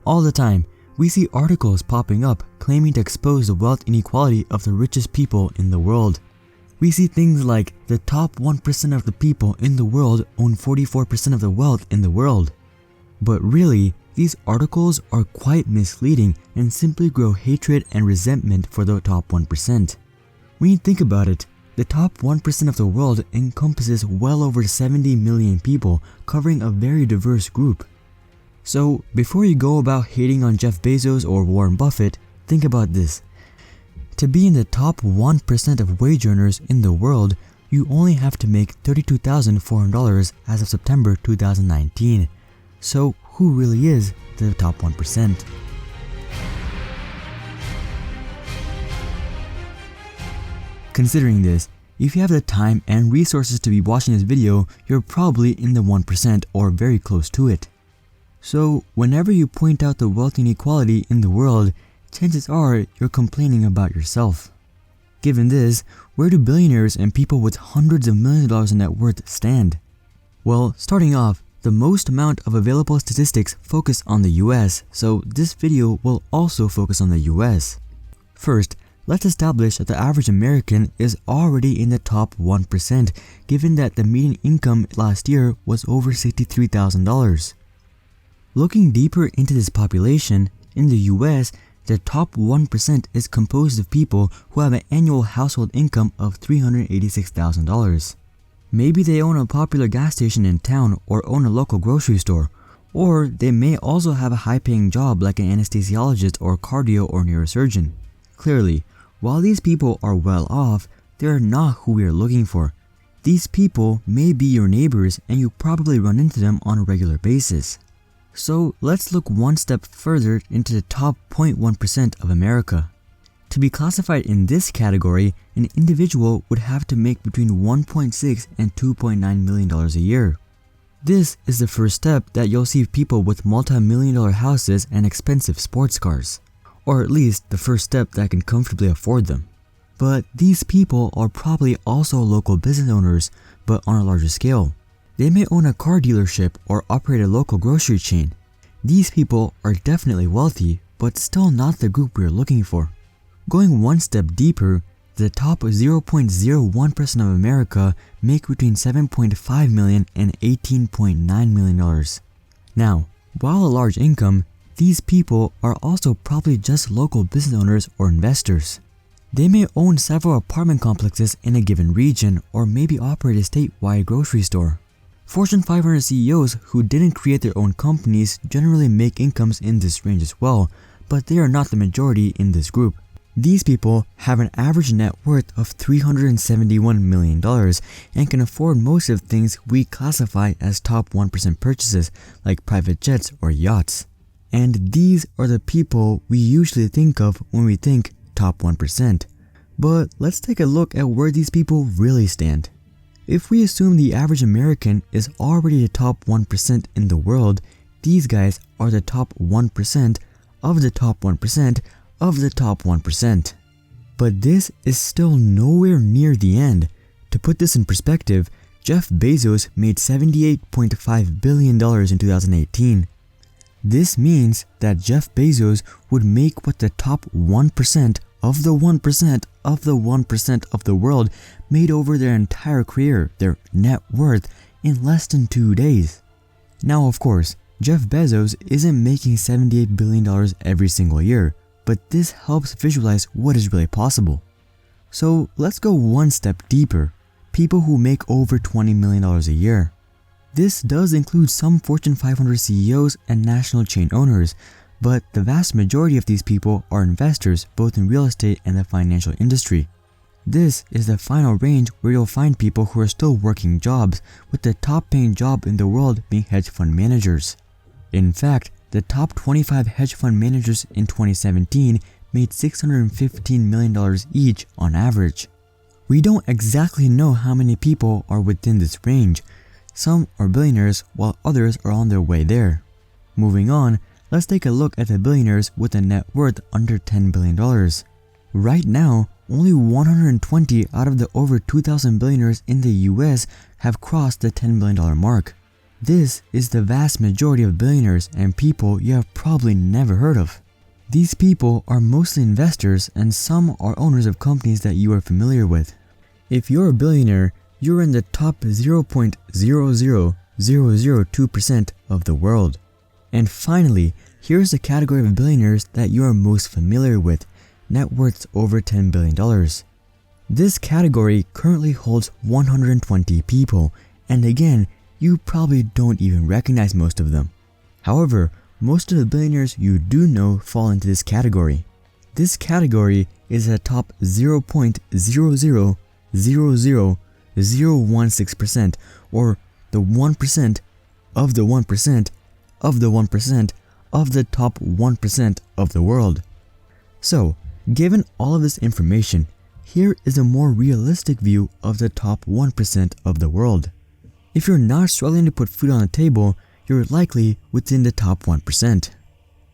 All the time, we see articles popping up claiming to expose the wealth inequality of the richest people in the world. We see things like the top 1% of the people in the world own 44% of the wealth in the world. But really, these articles are quite misleading and simply grow hatred and resentment for the top 1%. When you think about it, the top 1% of the world encompasses well over 70 million people, covering a very diverse group. So, before you go about hating on Jeff Bezos or Warren Buffett, think about this. To be in the top 1% of wage earners in the world, you only have to make $32,400 as of September 2019. So, who really is the top 1%? Considering this, if you have the time and resources to be watching this video, you're probably in the 1% or very close to it. So, whenever you point out the wealth inequality in the world, chances are you're complaining about yourself. Given this, where do billionaires and people with hundreds of millions of dollars in net worth stand? Well, starting off, the most amount of available statistics focus on the US, so this video will also focus on the US. First, let's establish that the average American is already in the top 1%, given that the median income last year was over $63,000. Looking deeper into this population, in the US, the top 1% is composed of people who have an annual household income of $386,000. Maybe they own a popular gas station in town or own a local grocery store, or they may also have a high-paying job like an anesthesiologist or cardio or neurosurgeon. Clearly, while these people are well off, they are not who we are looking for. These people may be your neighbors and you probably run into them on a regular basis. So let's look one step further into the top 0.1% of America. To be classified in this category, an individual would have to make between $1.6 and $2.9 million a year. This is the first step that you'll see people with multi-million-dollar houses and expensive sports cars. Or at least the first step that can comfortably afford them. But these people are probably also local business owners, but on a larger scale. They may own a car dealership or operate a local grocery chain. These people are definitely wealthy, but still not the group we're looking for. Going one step deeper, the top 0.01% of America make between $7.5 million and $18.9 million. Now, while a large income, these people are also probably just local business owners or investors. They may own several apartment complexes in a given region or maybe operate a statewide grocery store. Fortune 500 CEOs who didn't create their own companies generally make incomes in this range as well, but they are not the majority in this group. These people have an average net worth of $371 million and can afford most of the things we classify as top 1% purchases like private jets or yachts. And these are the people we usually think of when we think top 1%. But let's take a look at where these people really stand. If we assume the average American is already the top 1% in the world, these guys are the top 1% of the top 1% of the top 1%. But this is still nowhere near the end. To put this in perspective, Jeff Bezos made $78.5 billion in 2018. This means that Jeff Bezos would make what the top 1% of the 1% of the 1% of the world made over their entire career, their net worth, in less than 2 days. Now, of course, Jeff Bezos isn't making $78 billion every single year, but this helps visualize what is really possible. So let's go one step deeper. People who make over $20 million a year. This does include some Fortune 500 CEOs and national chain owners, but the vast majority of these people are investors both in real estate and the financial industry. This is the final range where you'll find people who are still working jobs, with the top paying job in the world being hedge fund managers. In fact, the top 25 hedge fund managers in 2017 made $615 million each on average. We don't exactly know how many people are within this range. Some are billionaires while others are on their way there. Moving on, let's take a look at the billionaires with a net worth under $10 billion. Right now, only 120 out of the over 2,000 billionaires in the US have crossed the $10 billion mark. This is the vast majority of billionaires and people you have probably never heard of. These people are mostly investors and some are owners of companies that you are familiar with. If you're a billionaire, you're in the top 0.00002% of the world. And finally, here's the category of billionaires that you are most familiar with, net worths over $10 billion. This category currently holds 120 people, and again, you probably don't even recognize most of them. However, most of the billionaires you do know fall into this category. This category is the top 0.0000016%, or the 1% of the 1% of the 1% of the top 1% of the world. So, given all of this information, here is a more realistic view of the top 1% of the world. If you're not struggling to put food on the table, you're likely within the top 1%.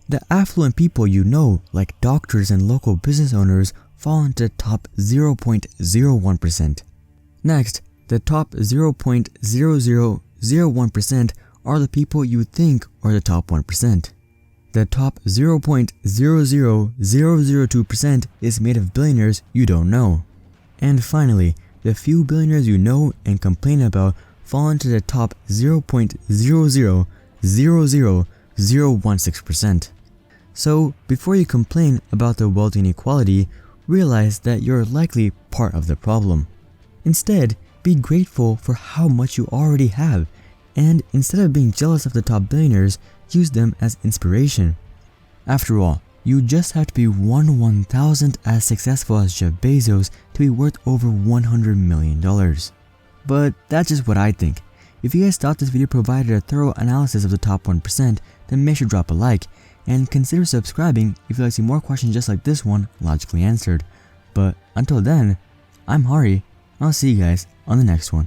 The affluent people you know, like doctors and local business owners, fall into the top 0.01%. Next, the top 0.0001% are the people you think are the top 1%. The top 0.00002% is made of billionaires you don't know. And finally, the few billionaires you know and complain about fall into the top 0.0000016%. So, before you complain about the wealth inequality, realize that you're likely part of the problem. Instead, be grateful for how much you already have, and instead of being jealous of the top billionaires, use them as inspiration. After all, you just have to be 1/1000th as successful as Jeff Bezos to be worth over $100 million. But that's just what I think. If you guys thought this video provided a thorough analysis of the top 1%, then make sure to drop a like, and consider subscribing if you'd like to see more questions just like this one logically answered. But until then, I'm Hari, and I'll see you guys on the next one.